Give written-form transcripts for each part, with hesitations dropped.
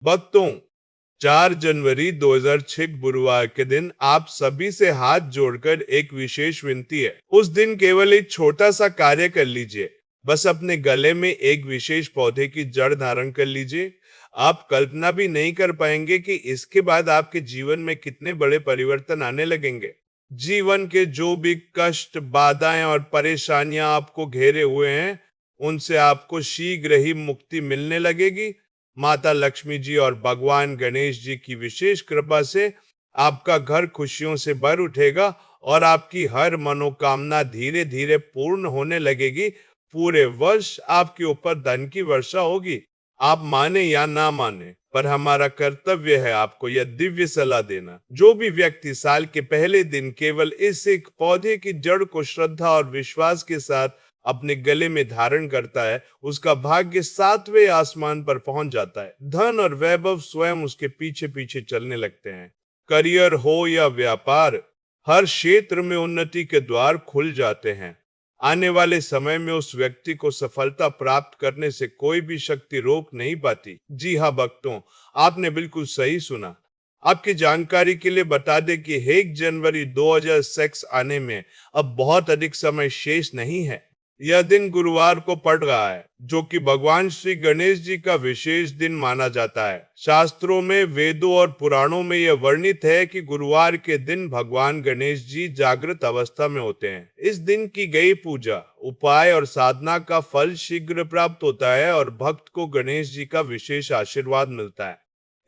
भक्तों, 4 जनवरी 2006 गुरुवार के दिन आप सभी से हाथ जोड़कर एक विशेष विनती है। उस दिन केवल एक छोटा सा कार्य कर लीजिए। बस अपने गले में एक विशेष पौधे की जड़ धारण कर लीजिए। आप कल्पना भी नहीं कर पाएंगे कि इसके बाद आपके जीवन में कितने बड़े परिवर्तन आने लगेंगे। जीवन के जो भी कष्ट, बाधाएं और परेशानियां आपको घेरे हुए हैं, उनसे आपको शीघ्र ही मुक्ति मिलने लगेगी। माता लक्ष्मी जी और भगवान गणेश जी की विशेष कृपा से आपका घर खुशियों से भर उठेगा और आपकी हर मनोकामना धीरे धीरे पूर्ण होने लगेगी। पूरे वर्ष आपके ऊपर धन की वर्षा होगी। आप माने या ना माने, पर हमारा कर्तव्य है आपको यह दिव्य सलाह देना। जो भी व्यक्ति साल के पहले दिन केवल इस एक पौधे की जड़ को श्रद्धा और विश्वास के साथ अपने गले में धारण करता है, उसका भाग्य 7वें आसमान पर पहुंच जाता है। धन और वैभव स्वयं उसके पीछे पीछे चलने लगते हैं। करियर हो या व्यापार, हर क्षेत्र में उन्नति के द्वार खुल जाते हैं। आने वाले समय में उस व्यक्ति को सफलता प्राप्त करने से कोई भी शक्ति रोक नहीं पाती। जी हाँ भक्तों, आपने बिल्कुल सही सुना। आपकी जानकारी के लिए बता दें कि 1 जनवरी 2006 आने में अब बहुत अधिक समय शेष नहीं है। यह दिन गुरुवार को पड़ रहा है, जो कि भगवान श्री गणेश जी का विशेष दिन माना जाता है। शास्त्रों में, वेदों और पुराणों में यह वर्णित है कि गुरुवार के दिन भगवान गणेश जी जागृत अवस्था में होते हैं। इस दिन की गई पूजा, उपाय और साधना का फल शीघ्र प्राप्त होता है और भक्त को गणेश जी का विशेष आशीर्वाद मिलता है।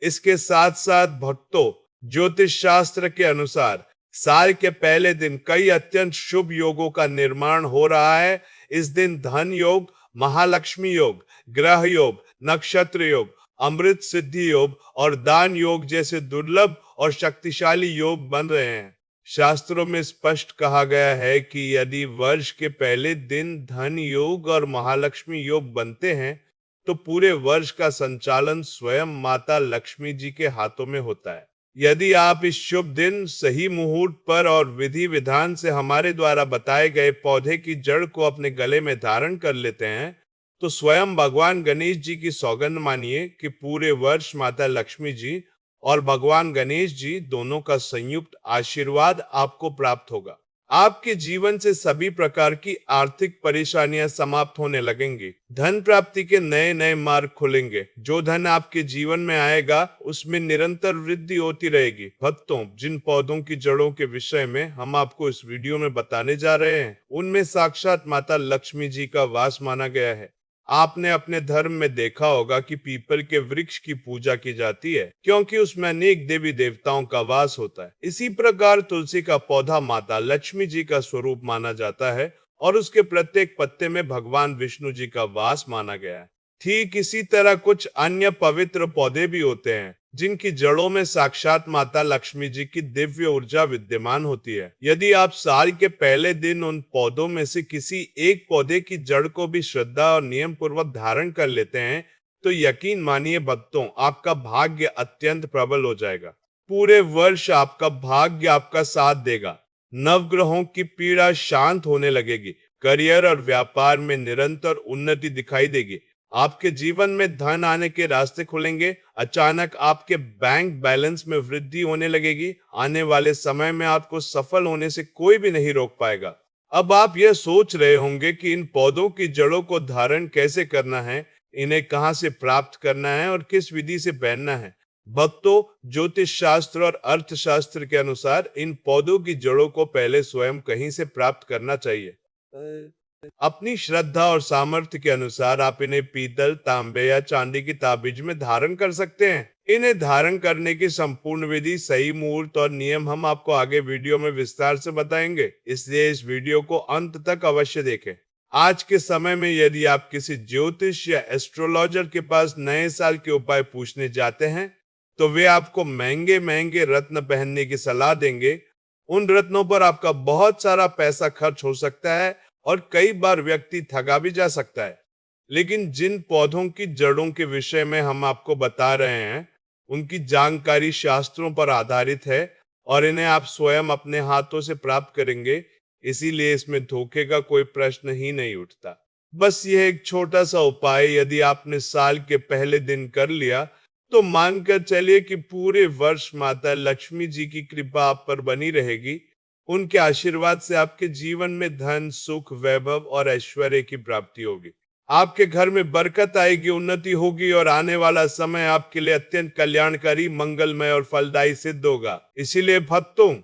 इसके साथ साथ भक्तों, ज्योतिष शास्त्र के अनुसार साल के पहले दिन कई अत्यंत शुभ योगों का निर्माण हो रहा है। इस दिन धन योग, महालक्ष्मी योग, ग्रह योग, नक्षत्र योग, अमृत सिद्धि योग और दान योग जैसे दुर्लभ और शक्तिशाली योग बन रहे हैं। शास्त्रों में स्पष्ट कहा गया है कि यदि वर्ष के पहले दिन धन योग और महालक्ष्मी योग बनते हैं, तो पूरे वर्ष का संचालन स्वयं माता लक्ष्मी जी के हाथों में होता है। यदि आप इस शुभ दिन सही मुहूर्त पर और विधि विधान से हमारे द्वारा बताए गए पौधे की जड़ को अपने गले में धारण कर लेते हैं, तो स्वयं भगवान गणेश जी की सौगंध मानिए कि पूरे वर्ष माता लक्ष्मी जी और भगवान गणेश जी दोनों का संयुक्त आशीर्वाद आपको प्राप्त होगा। आपके जीवन से सभी प्रकार की आर्थिक परेशानियां समाप्त होने लगेंगी। धन प्राप्ति के नए नए मार्ग खुलेंगे। जो धन आपके जीवन में आएगा, उसमें निरंतर वृद्धि होती रहेगी। भक्तों, जिन पौधों की जड़ों के विषय में हम आपको इस वीडियो में बताने जा रहे हैं, उनमें साक्षात माता लक्ष्मी जी का वास माना गया है। आपने अपने धर्म में देखा होगा कि पीपल के वृक्ष की पूजा की जाती है, क्योंकि उसमें अनेक देवी देवताओं का वास होता है। इसी प्रकार तुलसी का पौधा माता लक्ष्मी जी का स्वरूप माना जाता है और उसके प्रत्येक पत्ते में भगवान विष्णु जी का वास माना गया है। ठीक इसी तरह कुछ अन्य पवित्र पौधे भी होते हैं, जिनकी जड़ों में साक्षात माता लक्ष्मी जी की दिव्य ऊर्जा विद्यमान होती है। यदि आप साल के पहले दिन उन पौधों में से किसी एक पौधे की जड़ को भी श्रद्धा और नियम पूर्वक धारण कर लेते हैं, तो यकीन मानिए भक्तों, आपका भाग्य अत्यंत प्रबल हो जाएगा। पूरे वर्ष आपका भाग्य आपका साथ देगा। नवग्रहों की पीड़ा शांत होने लगेगी। करियर और व्यापार में निरंतर उन्नति दिखाई देगी। आपके जीवन में धन आने के रास्ते खुलेंगे। अचानक आपके बैंक बैलेंस में वृद्धि होने लगेगी। आने वाले समय में आपको सफल होने से कोई भी नहीं रोक पाएगा। अब आप यह सोच रहे होंगे कि इन पौधों की जड़ों को धारण कैसे करना है, इन्हें कहां से प्राप्त करना है और किस विधि से पहनना है। भक्तों, ज्योतिष शास्त्र और अर्थशास्त्र के अनुसार इन पौधों की जड़ों को पहले स्वयं कहीं से प्राप्त करना चाहिए। अपनी श्रद्धा और सामर्थ्य के अनुसार आप इन्हें पीतल, तांबे या चांदी की ताबीज में धारण कर सकते हैं। इन्हें धारण करने की संपूर्ण विधि, सही मुहूर्त और नियम हम आपको आगे वीडियो में विस्तार से बताएंगे, इसलिए इस वीडियो को अंत तक अवश्य देखें। आज के समय में यदि आप किसी ज्योतिष या एस्ट्रोलॉजर के पास नए साल के उपाय पूछने जाते हैं, तो वे आपको महंगे महंगे रत्न पहनने की सलाह देंगे। उन रत्नों पर आपका बहुत सारा पैसा खर्च हो सकता है और कई बार व्यक्ति ठगा भी जा सकता है। लेकिन जिन पौधों की जड़ों के विषय में हम आपको बता रहे हैं, उनकी जानकारी शास्त्रों पर आधारित है और इन्हें आप स्वयं अपने हाथों से प्राप्त करेंगे। इसीलिए इसमें धोखे का कोई प्रश्न ही नहीं उठता। बस यह एक छोटा सा उपाय यदि आपने साल के पहले दिन कर लिया, तो मानकर चलिए कि पूरे वर्ष माता लक्ष्मी जी की कृपा आप पर बनी रहेगी। उनके आशीर्वाद से आपके जीवन में धन, सुख, वैभव और ऐश्वर्य की प्राप्ति होगी। आपके घर में बरकत आएगी, उन्नति होगी और आने वाला समय आपके लिए अत्यंत कल्याणकारी, मंगलमय और फलदायी सिद्ध होगा। इसीलिए भक्तों,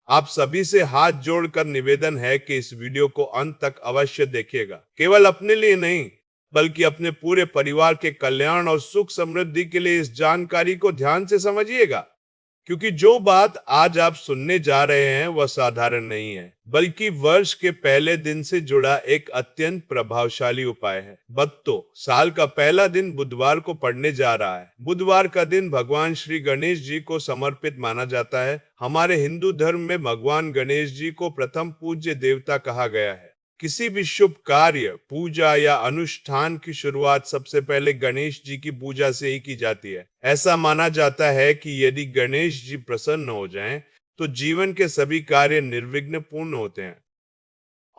आप सभी से हाथ जोड़कर निवेदन है कि इस वीडियो को अंत तक अवश्य देखिएगा। केवल अपने लिए नहीं, बल्कि अपने पूरे परिवार के कल्याण और सुख समृद्धि के लिए इस जानकारी को ध्यान से समझिएगा। क्योंकि जो बात आज आप सुनने जा रहे हैं वह साधारण नहीं है, बल्कि वर्ष के पहले दिन से जुड़ा एक अत्यंत प्रभावशाली उपाय है। भक्तों, साल का पहला दिन बुधवार को पड़ने जा रहा है। बुधवार का दिन भगवान श्री गणेश जी को समर्पित माना जाता है। हमारे हिंदू धर्म में भगवान गणेश जी को प्रथम पूज्य देवता कहा गया है। किसी भी शुभ कार्य, पूजा या अनुष्ठान की शुरुआत सबसे पहले गणेश जी की पूजा से ही की जाती है। ऐसा माना जाता है कि यदि गणेश जी प्रसन्न हो जाएं, तो जीवन के सभी कार्य निर्विघ्न पूर्ण होते हैं।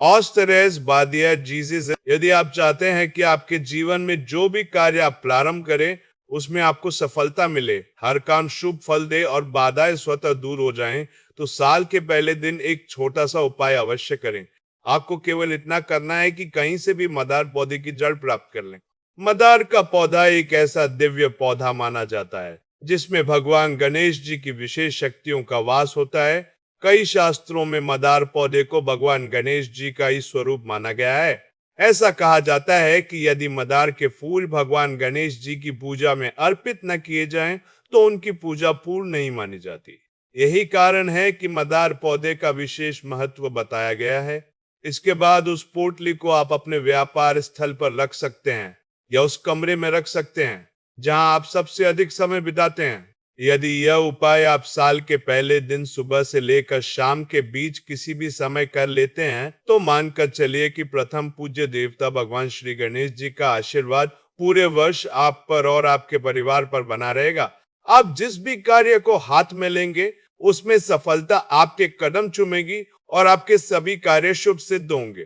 ऑस्टरेस बादिया जीसस, यदि आप चाहते हैं कि आपके जीवन में जो भी कार्य आप प्रारंभ करें उसमें आपको सफलता मिले, हर काम शुभ फल दे और बाधाएं स्वतः दूर हो जाएं, तो साल के पहले दिन एक छोटा सा उपाय अवश्य करें। आपको केवल इतना करना है कि कहीं से भी मदार पौधे की जड़ प्राप्त कर लें। मदार का पौधा एक ऐसा दिव्य पौधा माना जाता है जिसमें भगवान गणेश जी की विशेष शक्तियों का वास होता है। कई शास्त्रों में मदार पौधे को भगवान गणेश जी का ही स्वरूप माना गया है। ऐसा कहा जाता है कि यदि मदार के फूल भगवान गणेश जी की पूजा में अर्पित न किए जाएं, तो उनकी पूजा पूर्ण नहीं मानी जाती। यही कारण है कि मदार पौधे का विशेष महत्व बताया गया है। इसके बाद उस पोटली को आप अपने व्यापार स्थल पर रख सकते हैं या उस कमरे में रख सकते हैं जहां आप सबसे अधिक समय बिताते हैं। यदि यह उपाय आप साल के पहले दिन सुबह से लेकर शाम के बीच किसी भी समय कर लेते हैं, तो मानकर चलिए कि प्रथम पूज्य देवता भगवान श्री गणेश जी का आशीर्वाद पूरे वर्ष आप पर और आपके परिवार पर बना रहेगा। आप जिस भी कार्य को हाथ में लेंगे उसमें सफलता आपके कदम चूमेगी और आपके सभी कार्य शुभ सिद्ध होंगे।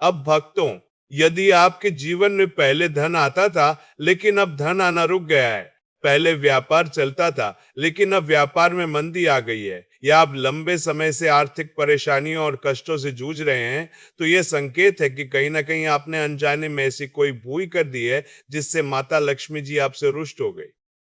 अब भक्तों, यदि आपके जीवन में पहले धन आता था लेकिन अब धन आना रुक गया है, पहले व्यापार चलता था लेकिन अब व्यापार में मंदी आ गई है, या आप लंबे समय से आर्थिक परेशानियों और कष्टों से जूझ रहे हैं, तो यह संकेत है कि कहीं ना कहीं आपने अनजाने में ऐसी कोई भूल कर दी है जिससे माता लक्ष्मी जी आपसे रुष्ट हो गई।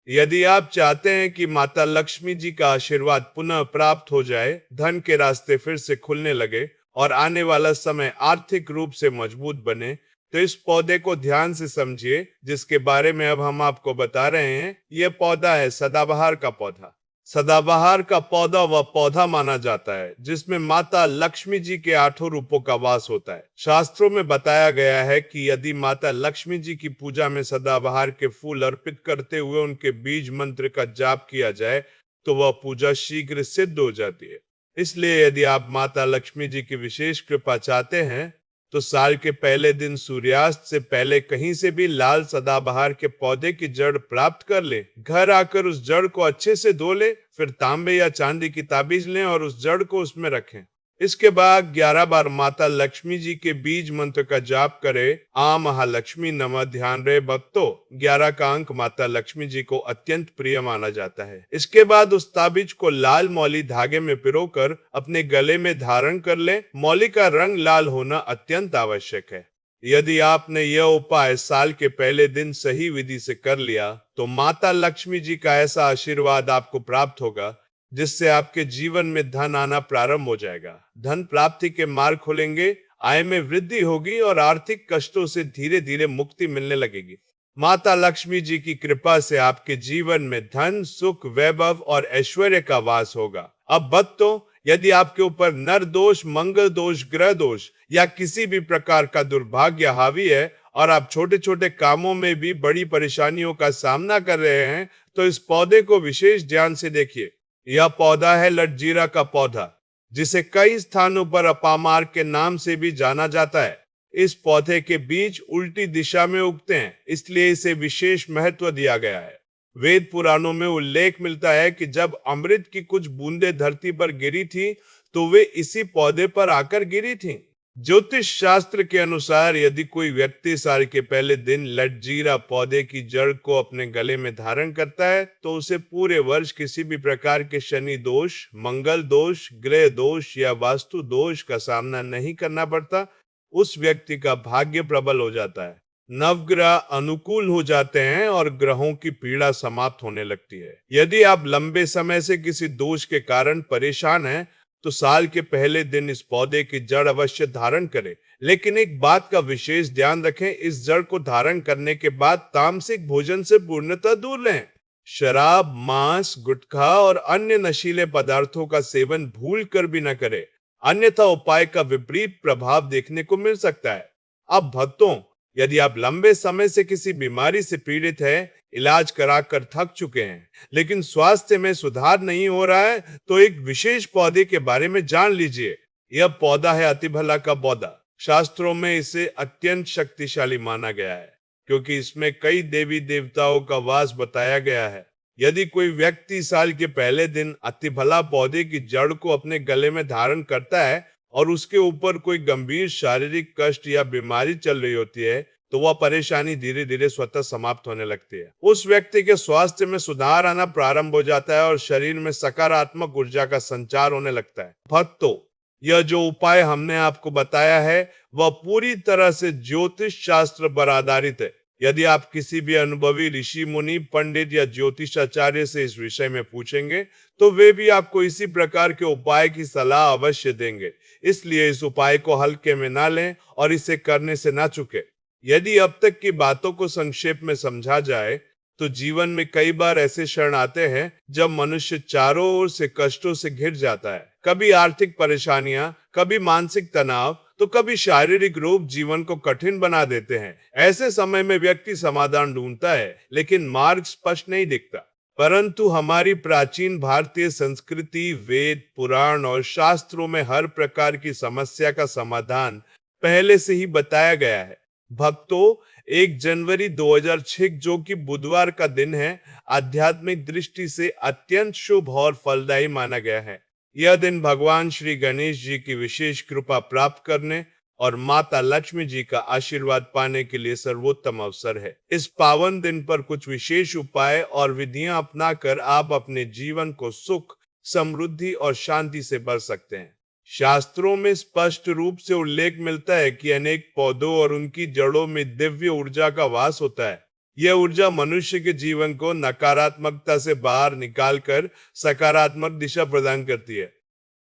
यदि आप चाहते हैं कि माता लक्ष्मी जी का आशीर्वाद पुनः प्राप्त हो जाए, धन के रास्ते फिर से खुलने लगे और आने वाला समय आर्थिक रूप से मजबूत बने, तो इस पौधे को ध्यान से समझिए जिसके बारे में अब हम आपको बता रहे हैं। यह पौधा है सदाबहार का पौधा। सदाबहार का पौधा वह पौधा माना जाता है जिसमें माता लक्ष्मी जी के 8 रूपों का वास होता है। शास्त्रों में बताया गया है कि यदि माता लक्ष्मी जी की पूजा में सदाबहार के फूल अर्पित करते हुए उनके बीज मंत्र का जाप किया जाए, तो वह पूजा शीघ्र सिद्ध हो जाती है। इसलिए यदि आप माता लक्ष्मी जी की विशेष कृपा चाहते हैं, तो साल के पहले दिन सूर्यास्त से पहले कहीं से भी लाल सदाबहार के पौधे की जड़ प्राप्त कर ले। घर आकर उस जड़ को अच्छे से धो ले, फिर तांबे या चांदी की ताबीज लें और उस जड़ को उसमें रखें। इसके बाद 11 बार माता लक्ष्मी जी के बीज मंत्र का जाप करें। आ महालक्ष्मी नमः। ध्यान रहे भक्तों, 11 का अंक माता लक्ष्मी जी को अत्यंत प्रिय माना जाता है। इसके बाद उस ताबीज को लाल मौली धागे में पिरोकर अपने गले में धारण कर ले। मौली का रंग लाल होना अत्यंत आवश्यक है। यदि आपने यह उपाय साल के पहले दिन सही विधि से कर लिया, तो माता लक्ष्मी जी का ऐसा आशीर्वाद आपको प्राप्त होगा जिससे आपके जीवन में धन आना प्रारंभ हो जाएगा। धन प्राप्ति के मार्ग खुलेंगे, आय में वृद्धि होगी और आर्थिक कष्टों से धीरे धीरे मुक्ति मिलने लगेगी। माता लक्ष्मी जी की कृपा से आपके जीवन में धन, सुख, वैभव और ऐश्वर्य का वास होगा। अब भक्तों, यदि आपके ऊपर नर दोष, मंगल दोष, ग्रह दोष या किसी भी प्रकार का दुर्भाग्य हावी है और आप छोटे छोटे कामों में भी बड़ी परेशानियों का सामना कर रहे हैं, तो इस पौधे को विशेष ध्यान से देखिए। यह पौधा है लटजीरा का पौधा, जिसे कई स्थानों पर अपामार के नाम से भी जाना जाता है। इस पौधे के बीज उल्टी दिशा में उगते हैं, इसलिए इसे विशेष महत्व दिया गया है। वेद पुराणों में उल्लेख मिलता है कि जब अमृत की कुछ बूंदें धरती पर गिरी थी, तो वे इसी पौधे पर आकर गिरी थीं। ज्योतिष शास्त्र के अनुसार यदि कोई व्यक्ति साल के पहले दिन लटजीरा पौधे की जड़ को अपने गले में धारण करता है तो उसे पूरे वर्ष किसी भी प्रकार के शनि दोष, मंगल दोष, ग्रह दोष या वास्तु दोष का सामना नहीं करना पड़ता। उस व्यक्ति का भाग्य प्रबल हो जाता है, नवग्रह अनुकूल हो जाते हैं और ग्रहों की पीड़ा समाप्त होने लगती है। यदि आप लंबे समय से किसी दोष के कारण परेशान हैं तो साल के पहले दिन इस पौधे की जड़ अवश्य धारण करें। लेकिन एक बात का विशेष ध्यान रखें, इस जड़ को धारण करने के बाद तामसिक भोजन से पूर्णतः दूर रहें। शराब, मांस, गुटखा और अन्य नशीले पदार्थों का सेवन भूल कर भी न करें, अन्यथा उपाय का विपरीत प्रभाव देखने को मिल सकता है। अब भक्तों, यदि आप लंबे समय से किसी बीमारी से पीड़ित हैं, इलाज कराकर थक चुके हैं, लेकिन स्वास्थ्य में सुधार नहीं हो रहा है, तो एक विशेष पौधे के बारे में जान लीजिए। यह पौधा है अतिभला का पौधा। शास्त्रों में इसे अत्यंत शक्तिशाली माना गया है, क्योंकि इसमें कई देवी देवताओं का वास बताया गया है। यदि कोई व्यक्ति साल के पहले दिन अतिभला पौधे की जड़ को अपने गले में धारण करता है और उसके ऊपर कोई गंभीर शारीरिक कष्ट या बीमारी चल रही होती है, तो वह परेशानी धीरे धीरे स्वतः समाप्त होने लगती है। उस व्यक्ति के स्वास्थ्य में सुधार आना प्रारंभ हो जाता है और शरीर में सकारात्मक ऊर्जा का संचार होने लगता है। भक्तों, यह जो उपाय हमने आपको बताया है वह पूरी तरह से ज्योतिष शास्त्र पर आधारित है। यदि आप किसी भी अनुभवी ऋषि, मुनि, पंडित या ज्योतिष आचार्य से इस विषय में पूछेंगे तो वे भी आपको इसी प्रकार के उपाय की सलाह अवश्य देंगे। इसलिए इस उपाय को हल्के में ना लें और इसे करने से ना चूकें। यदि अब तक की बातों को संक्षेप में समझा जाए तो जीवन में कई बार ऐसे क्षण आते हैं जब मनुष्य चारों ओर से कष्टों से घिर जाता है। कभी आर्थिक परेशानियां, कभी मानसिक तनाव, तो कभी शारीरिक रोग जीवन को कठिन बना देते हैं। ऐसे समय में व्यक्ति समाधान ढूंढता है, लेकिन मार्ग स्पष्ट नहीं दिखता। परंतु हमारी प्राचीन भारतीय संस्कृति, वेद, पुराण और शास्त्रों में हर प्रकार की समस्या का समाधान पहले से ही बताया गया है। भक्तों, 1 जनवरी 2006 जो कि बुधवार का दिन है, आध्यात्मिक दृष्टि से अत्यंत शुभ और फलदायी माना गया है। यह दिन भगवान श्री गणेश जी की विशेष कृपा प्राप्त करने और माता लक्ष्मी जी का आशीर्वाद पाने के लिए सर्वोत्तम अवसर है। इस पावन दिन पर कुछ विशेष उपाय और विधियां अपनाकर आप अपने जीवन को सुख, समृद्धि और शांति से भर सकते हैं। शास्त्रों में स्पष्ट रूप से उल्लेख मिलता है कि अनेक पौधों और उनकी जड़ों में दिव्य ऊर्जा का वास होता है। यह ऊर्जा मनुष्य के जीवन को नकारात्मकता से बाहर निकालकर सकारात्मक दिशा प्रदान करती है।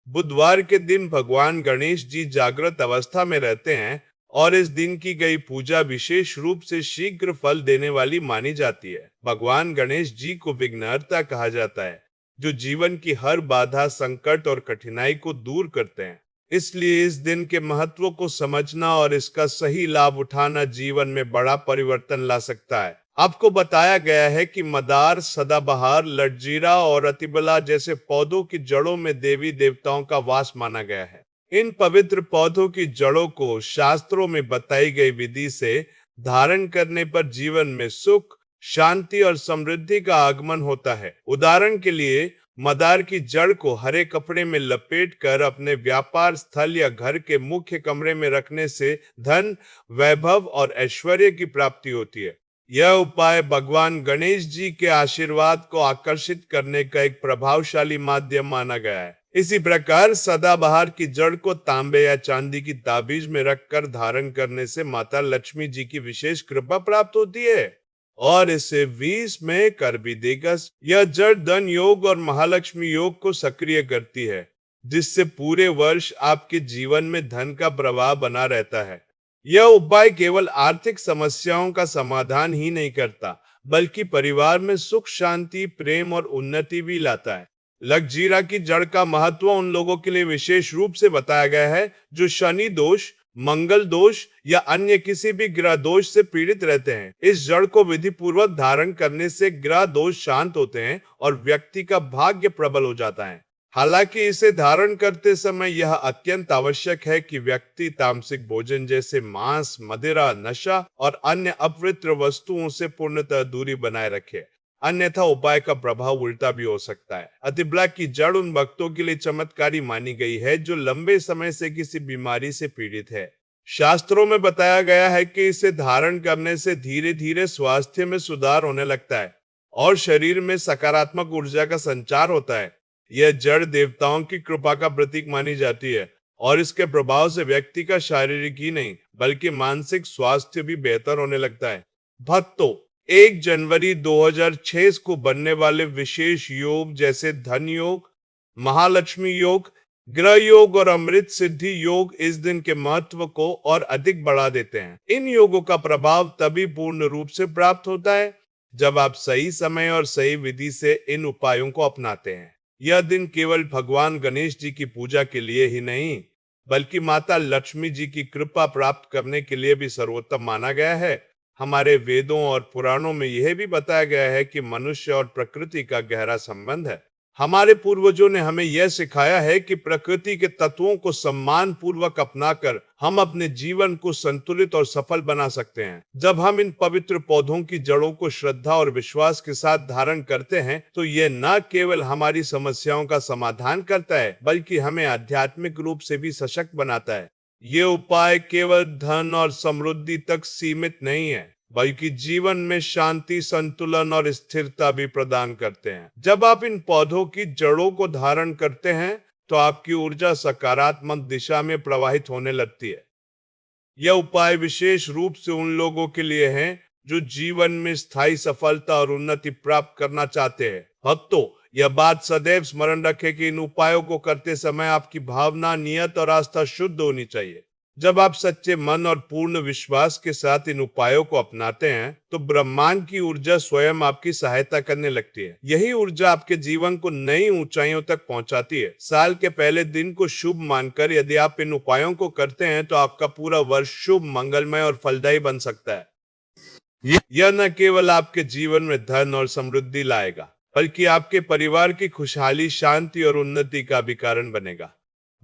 बुधवार के दिन भगवान गणेश जी जागृत अवस्था में रहते हैं और इस दिन की गई पूजा विशेष रूप से शीघ्र फल देने वाली मानी जाती है। भगवान गणेश जी को विघ्नहर्ता कहा जाता है, जो जीवन की हर बाधा, संकट और कठिनाई को दूर करते हैं। इसलिए इस दिन के महत्व को समझना और इसका सही लाभ उठाना जीवन में बड़ा परिवर्तन ला सकता है। आपको बताया गया है कि मदार, सदाबहार, लटजीरा और अतिबला जैसे पौधों की जड़ों में देवी देवताओं का वास माना गया है। इन पवित्र पौधों की जड़ों को शास्त्रों में बताई गई विधि से धारण करने पर जीवन में सुख, शांति और समृद्धि का आगमन होता है। उदाहरण के लिए, मदार की जड़ को हरे कपड़े में लपेटकर अपने व्यापार स्थल या घर के मुख्य कमरे में रखने से धन, वैभव और ऐश्वर्य की प्राप्ति होती है। यह उपाय भगवान गणेश जी के आशीर्वाद को आकर्षित करने का एक प्रभावशाली माध्यम माना गया है। इसी प्रकार सदाबहार की जड़ को तांबे या चांदी की ताबीज में रखकर धारण करने से माता लक्ष्मी जी की विशेष कृपा प्राप्त होती है और इसे 20 में कर भी देगा। यह जड़ धन योग और महालक्ष्मी योग को सक्रिय करती है, जिससे पूरे वर्ष आपके जीवन में धन का प्रवाह बना रहता है। यह उपाय केवल आर्थिक समस्याओं का समाधान ही नहीं करता, बल्कि परिवार में सुख, शांति, प्रेम और उन्नति भी लाता है। लकजीरा की जड़ का महत्व उन लोगों के लिए विशेष रूप से बताया गया है जो शनि दोष, मंगल दोष या अन्य किसी भी ग्रह दोष से पीड़ित रहते हैं। इस जड़ को विधि पूर्वक धारण करने से ग्रह दोष शांत होते हैं और व्यक्ति का भाग्य प्रबल हो जाता है। हालांकि इसे धारण करते समय यह अत्यंत आवश्यक है कि व्यक्ति तामसिक भोजन जैसे मांस, मदिरा, नशा और अन्य अपवित्र वस्तुओं से पूर्णतः दूरी बनाए रखे। अन्यथा उपाय का प्रभाव उल्टा भी हो सकता है। अतिब्ला की जड़ उन भक्तों के लिए चमत्कारी मानी गई है जो लंबे समय से किसी बीमारी से पीड़ित है। शास्त्रों में बताया गया है कि इसे धारण करने से धीरे धीरे स्वास्थ्य में सुधार होने लगता है और शरीर में सकारात्मक ऊर्जा का संचार होता है। यह जड़ देवताओं की कृपा का प्रतीक मानी जाती है और इसके प्रभाव से व्यक्ति का शारीरिक ही नहीं बल्कि मानसिक स्वास्थ्य भी बेहतर होने लगता है। भक्तों, 1 जनवरी 2006 को बनने वाले विशेष योग जैसे धन योग, महालक्ष्मी योग, ग्रह योग और अमृत सिद्धि योग इस दिन के महत्व को और अधिक बढ़ा देते हैं। इन योगों का प्रभाव तभी पूर्ण रूप से प्राप्त होता है जब आप सही समय और सही विधि से इन उपायों को अपनाते हैं। यह दिन केवल भगवान गणेश जी की पूजा के लिए ही नहीं बल्कि माता लक्ष्मी जी की कृपा प्राप्त करने के लिए भी सर्वोत्तम माना गया है। हमारे वेदों और पुराणों में यह भी बताया गया है कि मनुष्य और प्रकृति का गहरा संबंध है। हमारे पूर्वजों ने हमें यह सिखाया है कि प्रकृति के तत्वों को सम्मान पूर्वक अपनाकर हम अपने जीवन को संतुलित और सफल बना सकते हैं। जब हम इन पवित्र पौधों की जड़ों को श्रद्धा और विश्वास के साथ धारण करते हैं तो यह न केवल हमारी समस्याओं का समाधान करता है बल्कि हमें आध्यात्मिक रूप से भी सशक्त बनाता है। ये उपाय केवल धन और समृद्धि तक सीमित नहीं है बल्कि जीवन में शांति, संतुलन और स्थिरता भी प्रदान करते हैं। जब आप इन पौधों की जड़ों को धारण करते हैं तो आपकी ऊर्जा सकारात्मक दिशा में प्रवाहित होने लगती है। यह उपाय विशेष रूप से उन लोगों के लिए हैं जो जीवन में स्थायी सफलता और उन्नति प्राप्त करना चाहते हैं। भक्तों, यह बात सदैव स्मरण रखें कि इन उपायों को करते समय आपकी भावना, नियत और आस्था शुद्ध होनी चाहिए। जब आप सच्चे मन और पूर्ण विश्वास के साथ इन उपायों को अपनाते हैं तो ब्रह्मांड की ऊर्जा स्वयं आपकी सहायता करने लगती है। यही ऊर्जा आपके जीवन को नई ऊंचाइयों तक पहुंचाती है। साल के पहले दिन को शुभ मानकर यदि आप इन उपायों को करते हैं तो आपका पूरा वर्ष शुभ, मंगलमय और फलदायी बन सकता है। यह न केवल आपके जीवन में धन और समृद्धि लाएगा बल्कि आपके परिवार की खुशहाली, शांति और उन्नति का भी कारण बनेगा।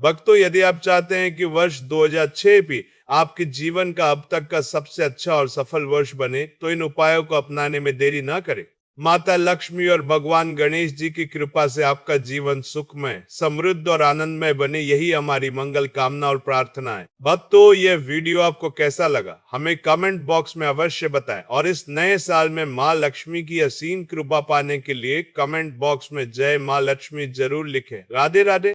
भक्तों, यदि आप चाहते हैं कि वर्ष 2006 भी आपके जीवन का अब तक का सबसे अच्छा और सफल वर्ष बने तो इन उपायों को अपनाने में देरी न करें। माता लक्ष्मी और भगवान गणेश जी की कृपा से आपका जीवन सुखमय, समृद्ध और आनंदमय बने, यही हमारी मंगल कामना और प्रार्थना है। भक्तों, यह वीडियो आपको कैसा लगा हमें कमेंट बॉक्स में अवश्य बताएं और इस नए साल में माँ लक्ष्मी की असीम कृपा पाने के लिए कमेंट बॉक्स में जय माँ लक्ष्मी जरूर लिखें। राधे राधे।